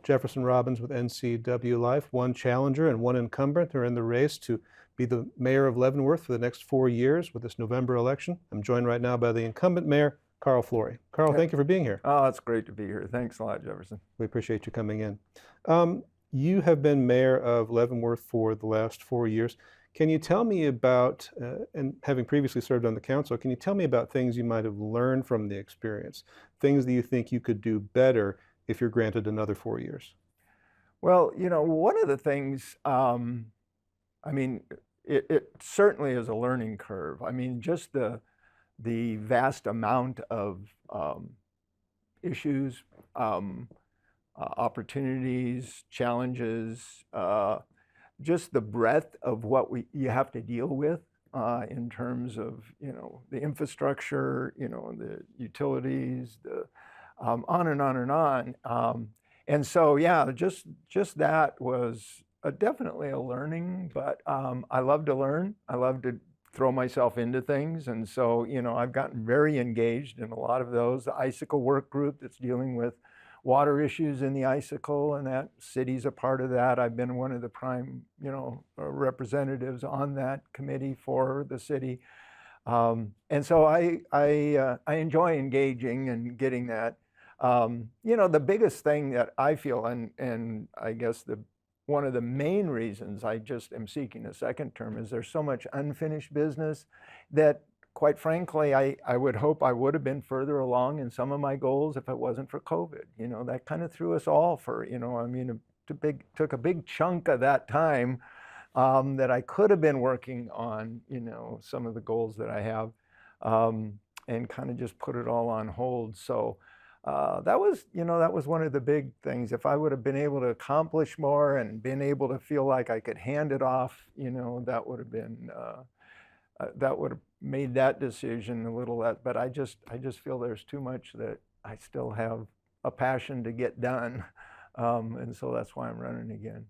Jefferson Robbins with NCW Life. One challenger and one incumbent are in the race to be the mayor of Leavenworth for the next 4 years with this November election. I'm joined right now by the incumbent mayor, Carl Florea. Carl, thank you for being here. Oh, it's great to be here. Thanks a lot, Jefferson. We appreciate you coming in. You have been mayor of Leavenworth for the last 4 years. Can you tell me about, and having previously served on the council, can you tell me about things you might have learned from the experience, things that you think you could do better if you're granted another 4 years? Well, one of the things, it certainly is a learning curve. I mean, just the vast amount of issues, opportunities, challenges, just the breadth of what you have to deal with in terms of the infrastructure, the utilities, the on and on and on. And so yeah, just that was definitely a learning. But I love to learn. I love to throw myself into things, and so I've gotten very engaged in a lot of those. The Icicle Work Group that's dealing with water issues in the Icicle, and that city's a part of that. I've been one of the prime, representatives on that committee for the city, and so I enjoy engaging and getting that. The biggest thing that I feel, and I guess one of the main reasons I just am seeking a second term is there's so much unfinished business that, quite frankly, I would hope I would have been further along in some of my goals if it wasn't for COVID. That kind of threw us all for, took a big chunk of that time that I could have been working on, some of the goals that I have, and kind of just put it all on hold. So that was one of the big things. If I would have been able to accomplish more and been able to feel like I could hand it off, that would have been, that would have made that decision a little less. But I just feel there's too much that I still have a passion to get done. And so that's why I'm running again.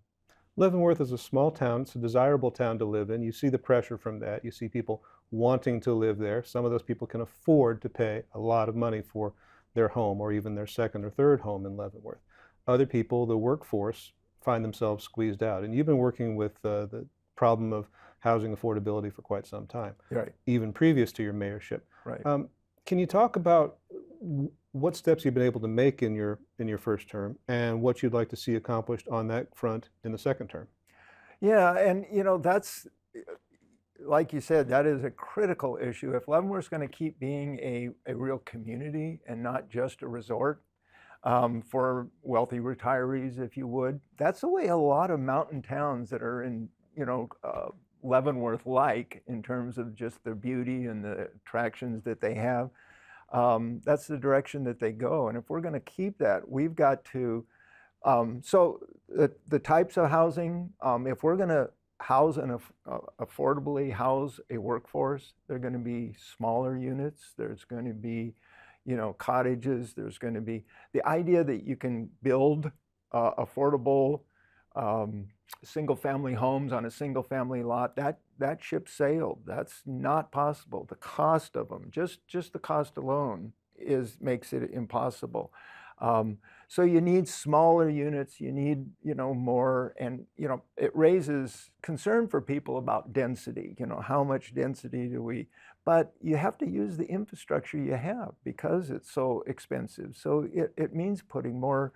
Leavenworth is a small town. It's a desirable town to live in. You see the pressure from that. You see people wanting to live there. Some of those people can afford to pay a lot of money for their home or even their second or third home in Leavenworth. Other people, the workforce, find themselves squeezed out. And you've been working with the problem of housing affordability for quite some time, right, even previous to your mayorship. Right. Can you talk about what steps you've been able to make in your first term and what you'd like to see accomplished on that front in the second term? Yeah, and that's, like you said, that is a critical issue. If Leavenworth's going to keep being a real community and not just a resort for wealthy retirees, if you would, that's the way a lot of mountain towns that are in, Leavenworth like in terms of just their beauty and the attractions that they have. That's the direction that they go. And if we're going to keep that, we've got to, so the types of housing, if we're going to house and affordably house a workforce, they're going to be smaller units. There's going to be, cottages. There's going to be the idea that you can build affordable single-family homes on a single-family lot. That ship sailed. That's not possible. The cost of them, just the cost alone, makes it impossible. So you need smaller units, you need, more, and, it raises concern for people about density, how much density do we, but you have to use the infrastructure you have because it's so expensive. So it means putting more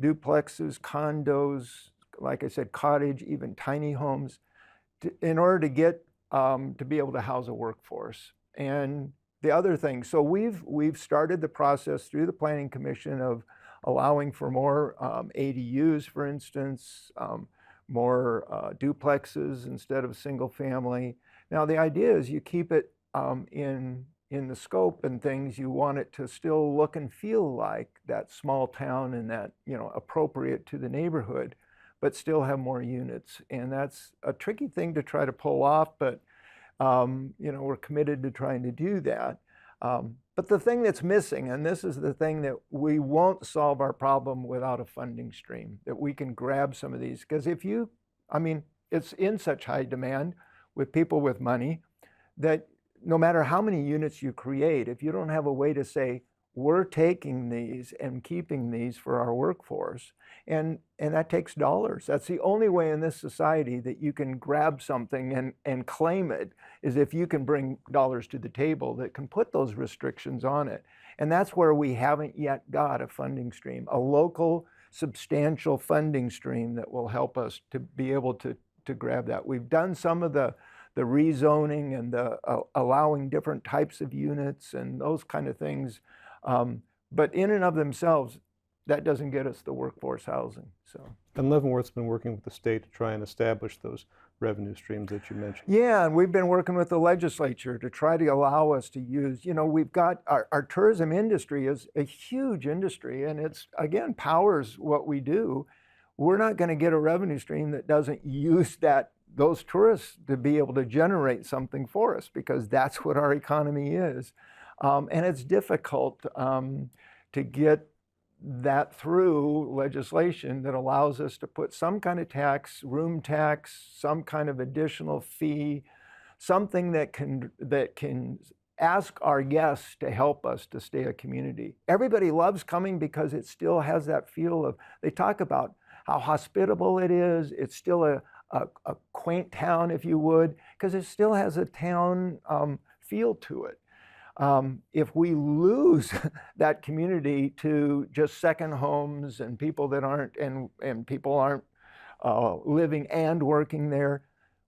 duplexes, condos, like I said, cottage, even tiny homes, in order to get, to be able to house a workforce. And the other thing, so we've started the process through the Planning Commission of allowing for more ADUs, for instance, more duplexes instead of single family. Now the idea is you keep it in the scope and things. You want it to still look and feel like that small town and that appropriate to the neighborhood, but still have more units. And that's a tricky thing to try to pull off, but we're committed to trying to do that. But the thing that's missing, and this is the thing that we won't solve our problem without a funding stream, that we can grab some of these. Because it's in such high demand with people with money that no matter how many units you create, if you don't have a way to say, we're taking these and keeping these for our workforce, and that takes dollars. That's the only way in this society that you can grab something and claim it, is if you can bring dollars to the table that can put those restrictions on it. And that's where we haven't yet got a funding stream, a local substantial funding stream that will help us to be able to grab that. We've done some of the rezoning and the allowing different types of units and those kind of things. But in and of themselves, that doesn't get us the workforce housing. So. And Leavenworth's been working with the state to try and establish those revenue streams that you mentioned. Yeah, and we've been working with the legislature to try to allow us to use, we've got our tourism industry is a huge industry, and it's, again, powers what we do. We're not going to get a revenue stream that doesn't use those tourists to be able to generate something for us, because that's what our economy is. And it's difficult to get that through legislation that allows us to put some kind of tax, room tax, some kind of additional fee, something that can ask our guests to help us to stay a community. Everybody loves coming because it still has that feel of, they talk about how hospitable it is. It's still a quaint town, if you would, because it still has a town feel to it. If we lose that community to just second homes and people that aren't, and people aren't living and working there,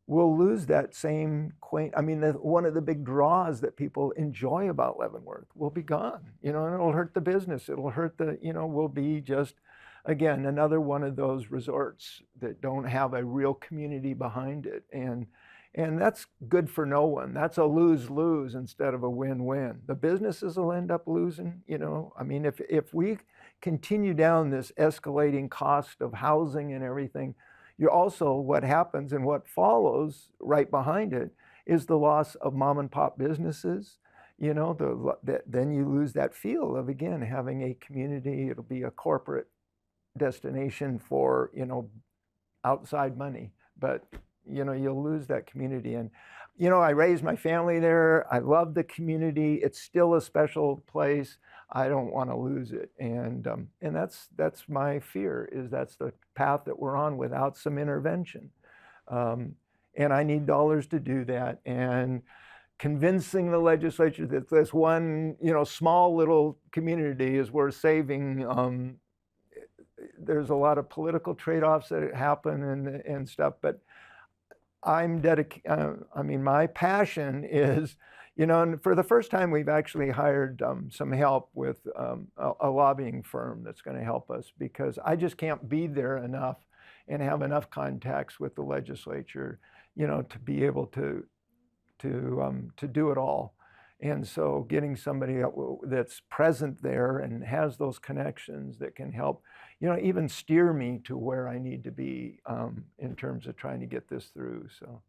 we'll lose that same quaint, one of the big draws that people enjoy about Leavenworth will be gone, and it'll hurt the business. It'll hurt we'll be just, again, another one of those resorts that don't have a real community behind it. And that's good for no one. That's a lose-lose instead of a win-win. The businesses will end up losing, if we continue down this escalating cost of housing and everything, what happens and what follows right behind it is the loss of mom and pop businesses. Then you lose that feel of, again, having a community. It'll be a corporate destination for, outside money, but you'll lose that community. And I raised my family there. I love the community. It's still a special place. I don't want to lose it. And that's my fear, is that's the path that we're on without some intervention. And I need dollars to do that. And convincing the legislature that this one, small little community is worth saving. There's a lot of political trade-offs that happen and stuff, but I'm my passion is, and for the first time, we've actually hired some help with a lobbying firm that's going to help us, because I just can't be there enough and have enough contacts with the legislature, to be able to do it all. And so getting somebody that's present there and has those connections that can help, even steer me to where I need to be in terms of trying to get this through. So,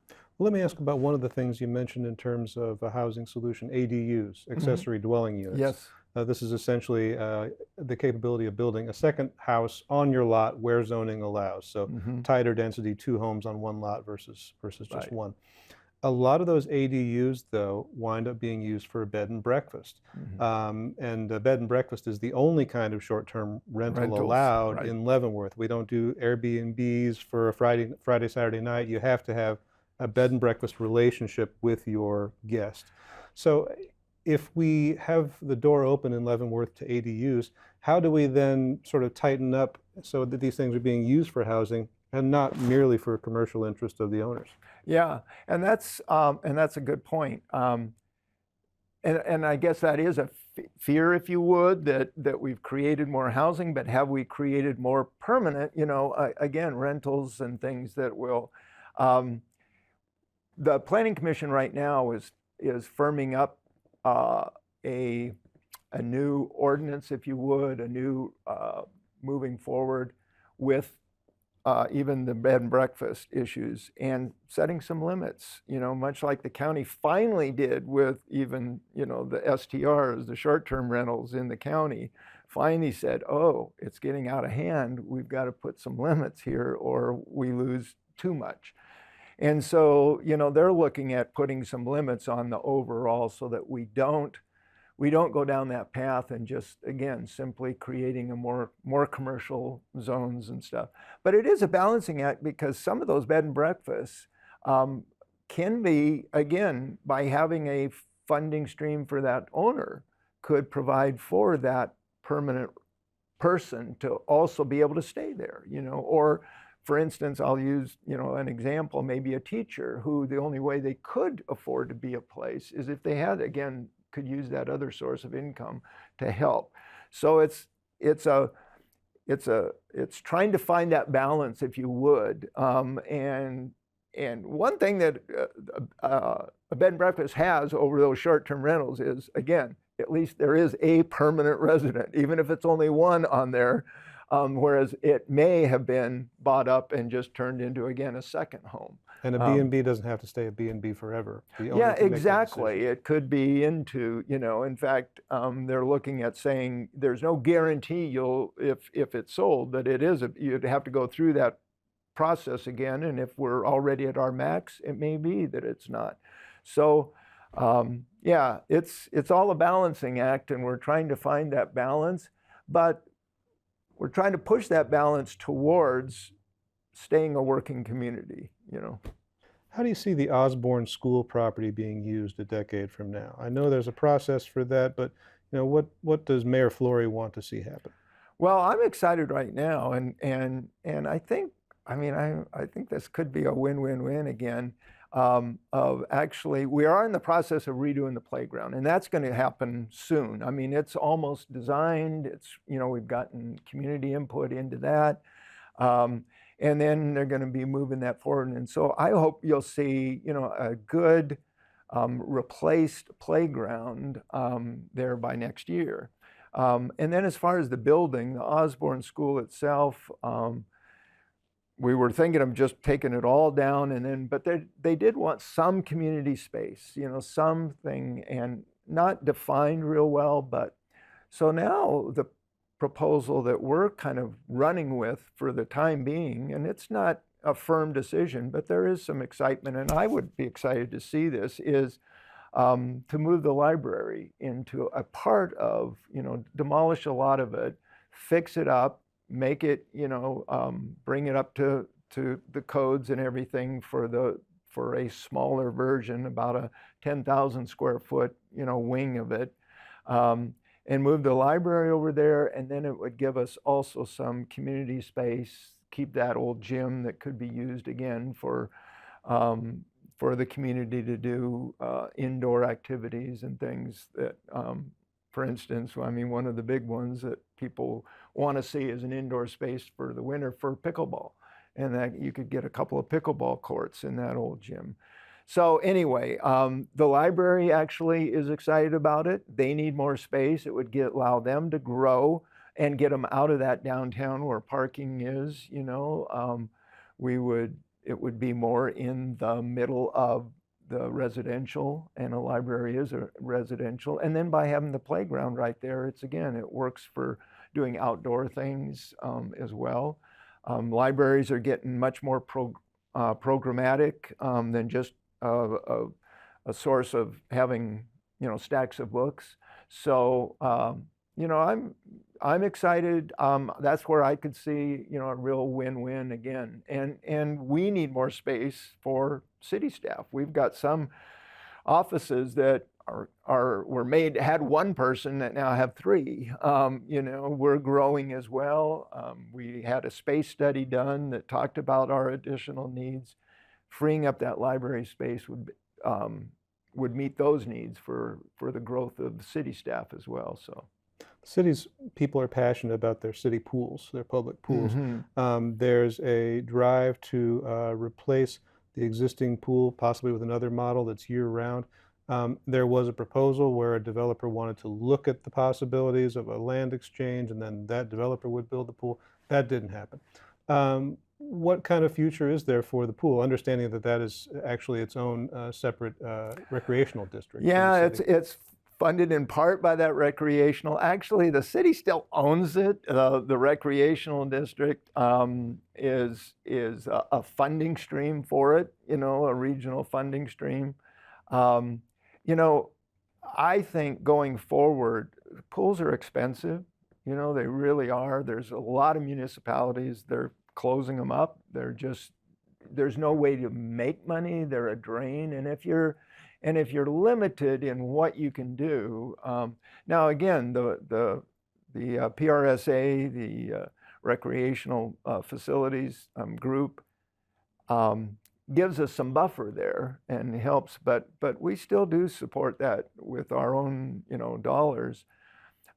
well, let me ask about one of the things you mentioned in terms of a housing solution, ADUs, accessory dwelling units. Yes. This is essentially the capability of building a second house on your lot where zoning allows. So tighter density, 2 homes on 1 lot versus just one. A lot of those ADUs, though, wind up being used for a bed and breakfast. And a bed and breakfast is the only kind of short-term rental allowed in Leavenworth. We don't do Airbnbs for a Friday, Saturday night. You have to have a bed and breakfast relationship with your guest. So if we have the door open in Leavenworth to ADUs, how do we then sort of tighten up so that these things are being used for housing and not merely for commercial interest of the owners? Yeah, and that's a good point. And I guess that is a fear, if you would, that we've created more housing, but have we created more permanent, again, rentals and things that will. The Planning Commission right now is firming up a new ordinance, if you would, a new moving forward with even the bed and breakfast issues, and setting some limits, much like the county finally did with even, the STRs, the short-term rentals in the county, finally said, oh, it's getting out of hand. We've got to put some limits here or we lose too much. And so, they're looking at putting some limits on the overall so that we don't we don't go down that path and just, again, simply creating a more commercial zones and stuff. But it is a balancing act, because some of those bed and breakfasts can be, again, by having a funding stream for that owner, could provide for that permanent person to also be able to stay there, or for instance, I'll use, an example, maybe a teacher who the only way they could afford to be a place is if they had, again, could use that other source of income to help. So it's trying to find that balance, if you would. And one thing that a bed and breakfast has over those short-term rentals is, again, at least there is a permanent resident, even if it's only one on there, whereas it may have been bought up and just turned into, again, a second home. And a B&B doesn't have to stay a B&B forever. The owner Yeah, can make that exactly. decision. It could be into, in fact, they're looking at saying there's no guarantee if it's sold, that you'd have to go through that process again, and if we're already at our max, it may be that it's not. So yeah, it's all a balancing act, and we're trying to find that balance, but we're trying to push that balance towards staying a working community. How do you see the Osborne School property being used a decade from now? I know there's a process for that, but what does Mayor Florea want to see happen? Well, I'm excited right now, and I think, I think this could be a win-win-win again. Of actually, we are in the process of redoing the playground, and that's going to happen soon. It's almost designed. We've gotten community input into that, and then they're going to be moving that forward. And so I hope you'll see, a good replaced playground there by next year. And then as far as the building, the Osborne School itself, we were thinking of just taking it all down, but they did want some community space, something, and not defined real well. But so now the proposal that we're kind of running with for the time being, and it's not a firm decision, but there is some excitement, and I would be excited to see this, is to move the library into a part of, demolish a lot of it, fix it up, make it, bring it up to the codes and everything for a smaller version, about a 10,000 square foot, wing of it, and move the library over there. And then it would give us also some community space, keep that old gym that could be used again for the community to do indoor activities and things that, for instance, one of the big ones that people want to see is an indoor space for the winter for pickleball, and that you could get a couple of pickleball courts in that old gym. So anyway, the library actually is excited about it. They need more space. It would allow them to grow and get them out of that downtown where parking is. It would be more in the middle of the residential, and a library is a residential. And then by having the playground right there, it works for doing outdoor things as well. Libraries are getting much more programmatic than just a source of having, stacks of books. So, I'm excited. That's where I could see, a real win-win again. And we need more space for city staff. We've got some offices that had one person that now have three. We're growing as well. We had a space study done that talked about our additional needs. Freeing up that library space would meet those needs for the growth of the city staff as well. So. Cities people are passionate about their city pools, their public pools. Mm-hmm. There's a drive to replace the existing pool, possibly with another model that's year-round. There was a proposal where a developer wanted to look at the possibilities of a land exchange, and then that developer would build the pool. That didn't happen. What kind of future is there for the pool, understanding that is actually its own separate recreational district? Yeah, it's funded in part by that recreational. Actually, the city still owns it. The recreational district is a funding stream for it, a regional funding stream. I think going forward, pools are expensive. You know, they really are. There's a lot of municipalities, they're closing them up. There's no way to make money. They're a drain. And if you're limited in what you can do, now again, the PRSA, the recreational facilities group, gives us some buffer there and helps, but we still do support that with our own, dollars.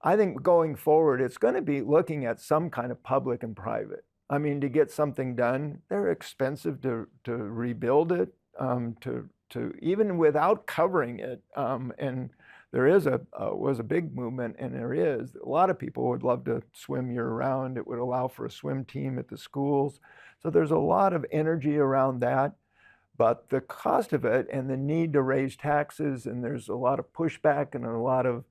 I think going forward, it's going to be looking at some kind of public and private. I mean, to get something done, they're expensive to rebuild it, to even without covering it. And there was a big movement, and there is a lot of people would love to swim year round. It would allow for a swim team at the schools. So there's a lot of energy around that. But the cost of it and the need to raise taxes, and there's a lot of pushback and a lot of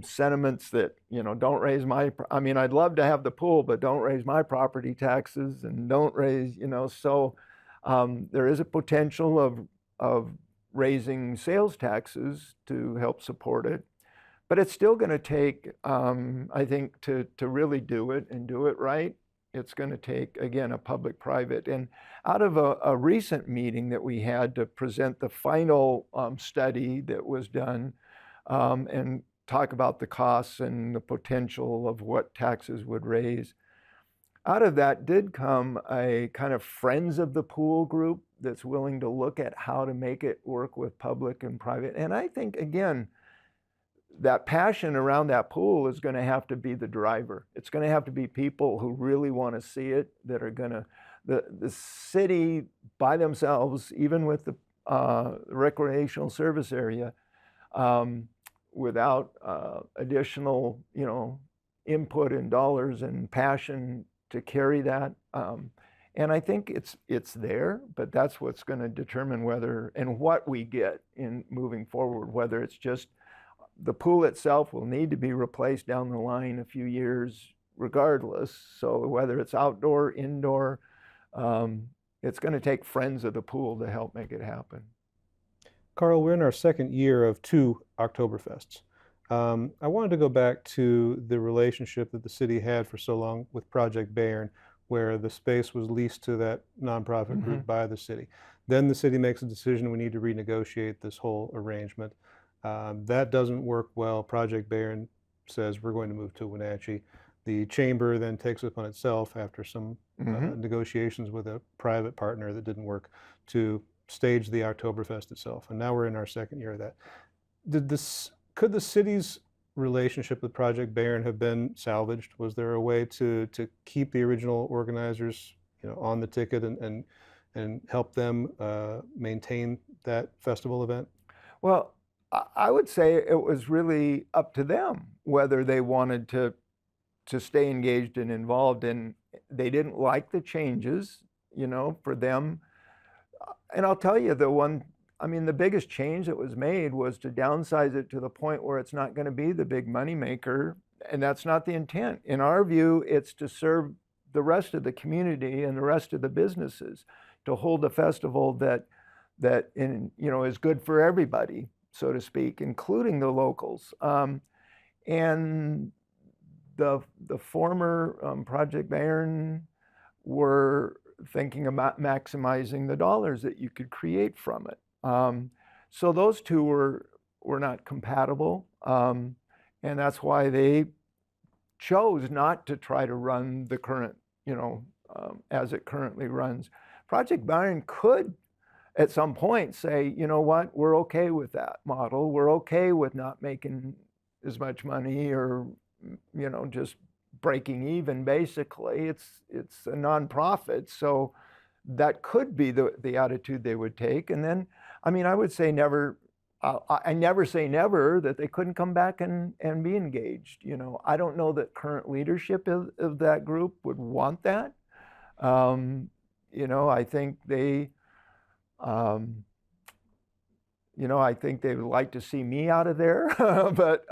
sentiments that, don't raise I mean, I'd love to have the pool, but don't raise my property taxes and don't raise, so there is a potential of raising sales taxes to help support it. But it's still going to take, I think, to really do it and do it right, it's going to take, again, a public-private. And out of a recent meeting that we had to present the final study that was done and talk about the costs and the potential of what taxes would raise, out of that did come a kind of friends of the pool group that's willing to look at how to make it work with public and private. And I think, again, that passion around that pool is going to have to be the driver. It's going to have to be people who really want to see it, that are going to, the city by themselves, even with the recreational service area, without additional, input and dollars and passion to carry that. And I think it's there, but that's what's going to determine whether and what we get in moving forward, whether it's just the pool itself will need to be replaced down the line a few years regardless. So whether it's outdoor, indoor, it's going to take friends of the pool to help make it happen. Carl, we're in our second year of 2 Oktoberfests. I wanted to go back to the relationship that the city had for so long with Project Bayern, where the space was leased to that nonprofit group by the city. Then the city makes a decision, we need to renegotiate this whole arrangement. That doesn't work well. Project Bayern says we're going to move to Wenatchee. The chamber then takes it upon itself, after some negotiations with a private partner that didn't work, to stage the Oktoberfest itself. And now we're in our second year of that. Could the city's relationship with Project Bayern have been salvaged? Was there a way to keep the original organizers, on the ticket and help them maintain that festival event? Well, I would say it was really up to them whether they wanted to stay engaged and involved. And they didn't like the changes, for them. And I'll tell you, the biggest change that was made was to downsize it to the point where it's not going to be the big moneymaker. And that's not the intent. In our view, it's to serve the rest of the community and the rest of the businesses, to hold a festival that is good for everybody, so to speak, including the locals. And the former Project Bayern were thinking about maximizing the dollars that you could create from it. So those two were not compatible, and that's why they chose not to try to run the current, as it currently runs. Project Bayern could at some point say, you know what, we're okay with that model. We're okay with not making as much money, or, just breaking even, basically. It's a nonprofit, so that could be the attitude they would take. And then, I would say never, I never say never that they couldn't come back and be engaged. I don't know that current leadership of that group would want that. I think they, I think they would like to see me out of there, but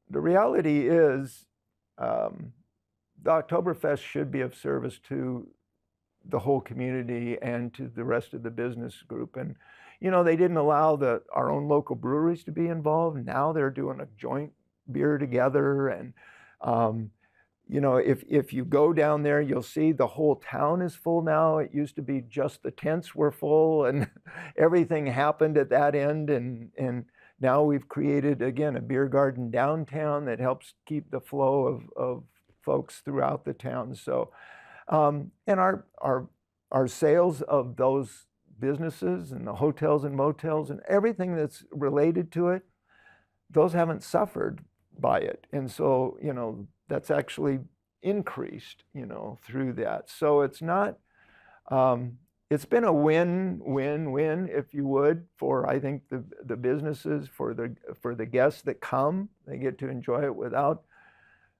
the reality is, the Oktoberfest should be of service to the whole community and to the rest of the business group. And they didn't allow our own local breweries to be involved. Now they're doing a joint beer together. And, if you go down there, you'll see the whole town is full now. It used to be just the tents were full and everything happened at that end. And now we've created, again, a beer garden downtown that helps keep the flow of folks throughout the town. So, and our sales of those businesses and the hotels and motels and everything that's related to it, those haven't suffered by it. And so, that's actually increased, through that. So it's not, it's been a win-win-win, if you would, for, I think, the businesses, for the guests that come. They get to enjoy it without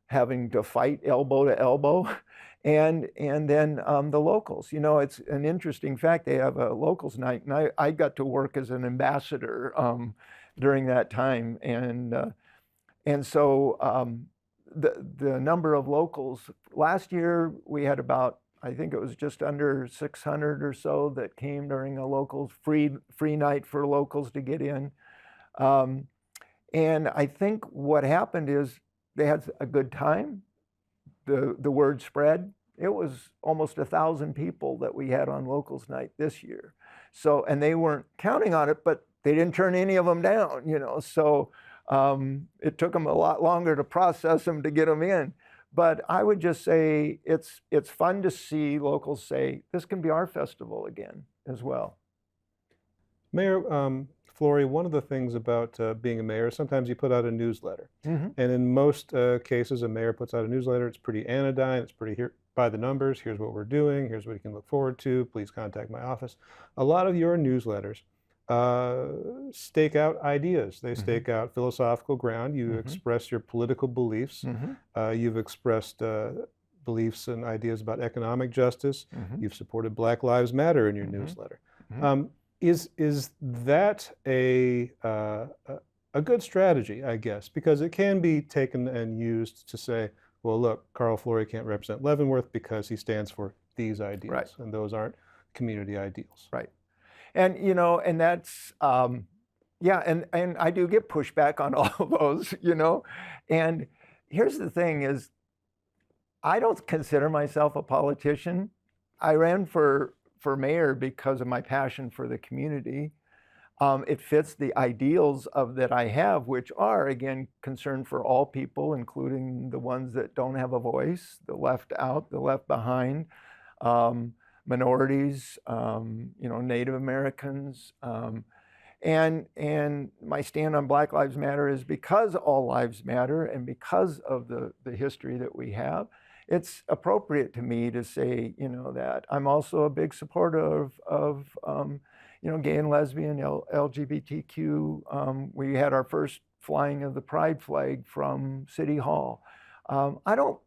having to fight elbow to elbow. And then the locals, it's an interesting fact. They have a locals night, and I got to work as an ambassador during that time. And so the number of locals, last year we had about, I think it was just under 600 or so that came during a locals free night for locals to get in. And I think what happened is they had a good time. The word spread. It was almost 1,000 people that we had on locals night this year. So, and they weren't counting on it, but they didn't turn any of them down, So it took them a lot longer to process them to get them in. But I would just say it's fun to see locals say, this can be our festival again as well. Mayor Florea, one of the things about being a mayor is sometimes you put out a newsletter. Mm-hmm. And in most cases, a mayor puts out a newsletter. It's pretty anodyne. It's pretty by the numbers. Here's what we're doing. Here's what you can look forward to. Please contact my office. A lot of your newsletters stake out ideas. They stake out philosophical ground. You express your political beliefs. You've expressed beliefs and ideas about economic justice. You've supported Black Lives Matter in your newsletter. Is that a good strategy, I guess? Because it can be taken and used to say, well, look, Carl Florea can't represent Leavenworth because he stands for these ideals, right, and those aren't community ideals. Right. And, and that's, yeah, and I do get pushback on all of those, And here's the thing is, I don't consider myself a politician. I ran for mayor because of my passion for the community. It fits the ideals that I have, which are, again, concern for all people, including the ones that don't have a voice, the left out, the left behind, minorities, Native Americans. And my stand on Black Lives Matter is because all lives matter and because of the history that we have. It's appropriate to me to say, that I'm also a big supporter of gay and lesbian, LGBTQ. We had our first flying of the pride flag from City Hall. Those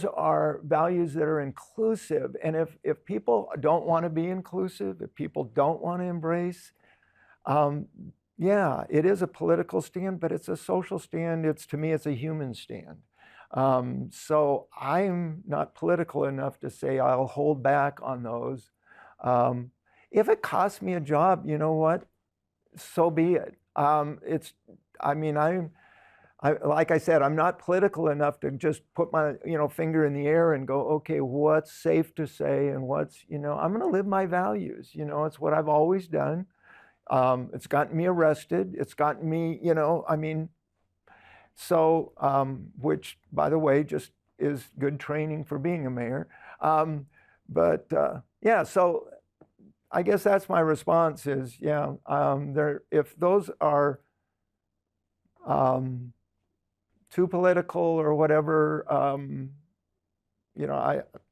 are values that are inclusive. And if people don't want to be inclusive, if people don't want to embrace, yeah, it is a political stand, but it's a social stand. To me, it's a human stand. So I'm not political enough to say I'll hold back on those. If it costs me a job, you know what? So be it. Like I said, I'm not political enough to just put my, finger in the air and go, okay, what's safe to say and what's, I'm going to live my values. It's what I've always done. It's gotten me arrested. It's gotten me, so, which, by the way, just is good training for being a mayor. Yeah, so I guess that's my response is, yeah, if those are too political or whatever,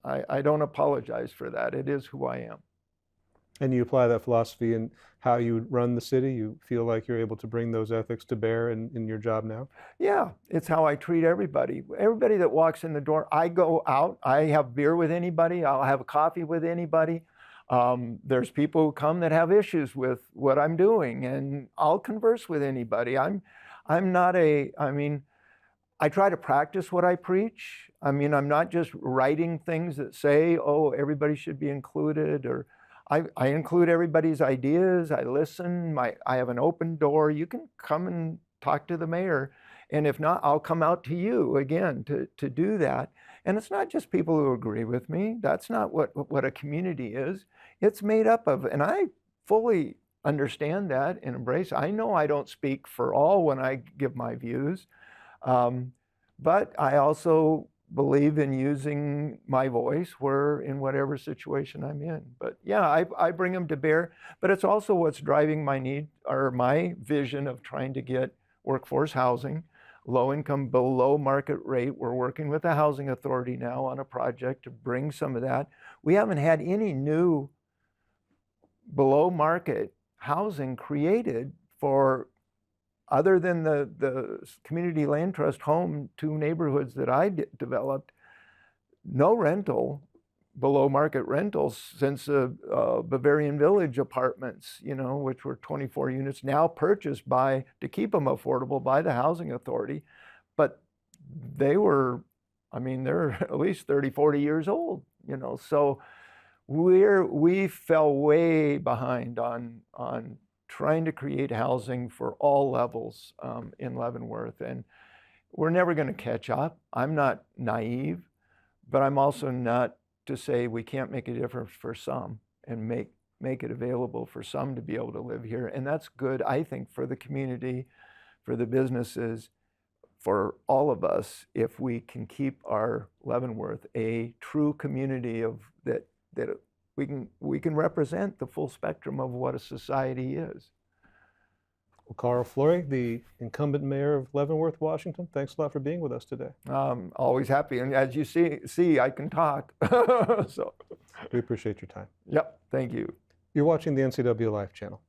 I don't apologize for that. It is who I am. And you apply that philosophy in how you run the city? You feel like you're able to bring those ethics to bear in your job now? Yeah, it's how I treat everybody. Everybody that walks in the door, I go out, I have beer with anybody, I'll have a coffee with anybody. There's people who come that have issues with what I'm doing, and I'll converse with anybody. I try to practice what I preach. I'm not just writing things that say, oh, everybody should be included, or I include everybody's ideas. I listen. I have an open door. You can come and talk to the mayor. And if not, I'll come out to you again to do that. And it's not just people who agree with me. That's not what a community is. It's made up of, and I fully understand that and embrace. I know I don't speak for all when I give my views, but I also believe in using my voice in whatever situation I'm in. But yeah, I bring them to bear, but it's also what's driving my need or my vision of trying to get workforce housing, low income, below market rate. We're working with the housing authority now on a project to bring some of that. We haven't had any new below market housing created for, other than the community land trust home, 2 neighborhoods that I developed, no rental, below market rentals since Bavarian Village apartments, which were 24 units, now purchased to keep them affordable by the housing authority. But they're at least 30, 40 years old, so we fell way behind on trying to create housing for all levels in Leavenworth, and we're never going to catch up. I'm not naive, but I'm also not to say we can't make a difference for some and make it available for some to be able to live here. And that's good, I think, for the community, for the businesses, for all of us, if we can keep our Leavenworth a true community that we can represent the full spectrum of what a society is. Well, Carl Florea, the incumbent mayor of Leavenworth, Washington, thanks a lot for being with us today. Always happy, and as you see, I can talk. So we appreciate your time. Yep, thank you. You're watching the NCW Life channel.